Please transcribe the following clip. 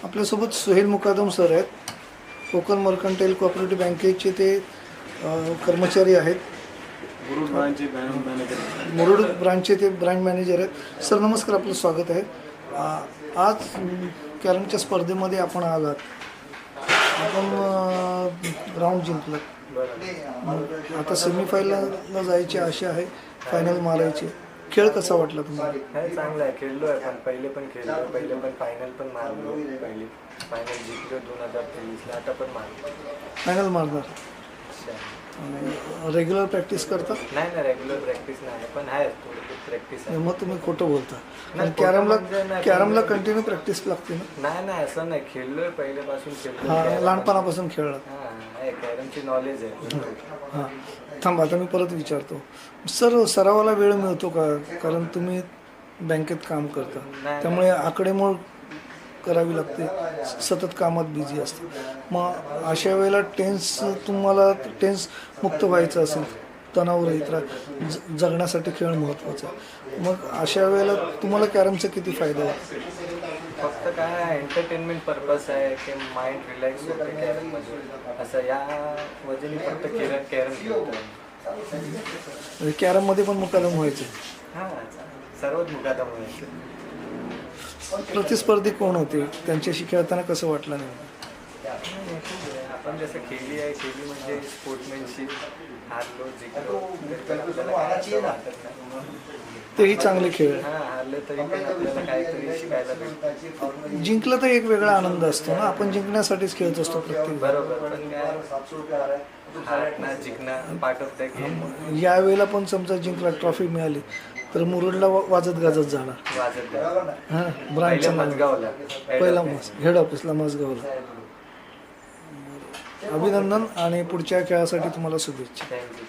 आपल्यासोबत सुहेल मुकादम सर आहेत. Konkan mercantile cooperative बँकेचे ते कर्मचारी आहेत. मुरुड ब्रांचचे ते ब्रँड मॅनेजर आहेत. सर नमस्कार, आपलं स्वागत आहे. आज कॅरमच्या स्पर्धेमध्ये आपण आलात. आपण राऊंड जिंकलं. आता सेमीफायनलला जायची आशा आहे, फायनल मारायची. खेळ कसा वाटला तुम्हाला? चांगला आहे, खेळलो आहे. पण पहिले पण फायनल पण मारलो. पहिले फायनल जिंकलो 2023ला. आता पण मारलो. फायनल मारणार. रेग्युलर प्रॅक्टिस करता? नाही, रेग्युलर प्रॅक्टिस नाही, पण आहे थोडी प्रॅक्टिस आहे. मग तुम्ही खोटं बोलता. कॅरमला कंटिन्यू प्रॅक्टिस लागते ना? नाही असं नाही. खेळलोय, पहिल्यापासून खेळलो. लहानपणापासून खेळला. कॅरमची नॉलेज आहे. हां, थांबा, आता मी परत विचारतो. सर, सरावाला वेळ मिळतो का? कारण तुम्ही बँकेत काम करता, त्यामुळे आकडेमोड करावी लागते, सतत कामात बिझी असते. मग अशा वेळेला तुम्हाला टेन्स मुक्त व्हायचं असेल, तणावरहित जगण्यासाठी खेळ महत्त्वाचा आहे. मग अशा वेळेला तुम्हाला कॅरमचा किती फायदा होतो? फक्त काय एंटरटेनमेंट पर्पज आहे की माइंड रिलॅक्स होते कॅरममध्ये, असं या वजनी फक्त कॅरम खेळतो. कॅरममध्ये पण मुकादम व्हायचं? हां, सर्वच मुकादम व्हायचं. प्रतिस्पर्धी कोण होते? त्यांच्याशी खेळताना कसं वाटलं नाही? आपण जसं केली म्हणजे स्पोर्ट्समॅनशिप, हारलो जिंकलो तेही चांगले खेळ. हारलं तरी पण आपल्याला काहीतरी शिकायला भेटतं. जिंकलं तर एक वेगळा आनंद असतो ना. आपण जिंकण्यासाठीच खेळत असतो प्रत्येक. बरोबर, पण काय हारणं जिंकणं पाठवतं की यावेळेला पण समजा जिंकला, ट्रॉफी मिळाली, तर मुरुडला वाजत गाजत जाणार. हां, ब्रांचच्या मजगावला पहिला हेड ऑफिसला मजगावला. अभिनंदन आणि पुढच्या खेळासाठी तुम्हाला शुभेच्छा. थँक्यू.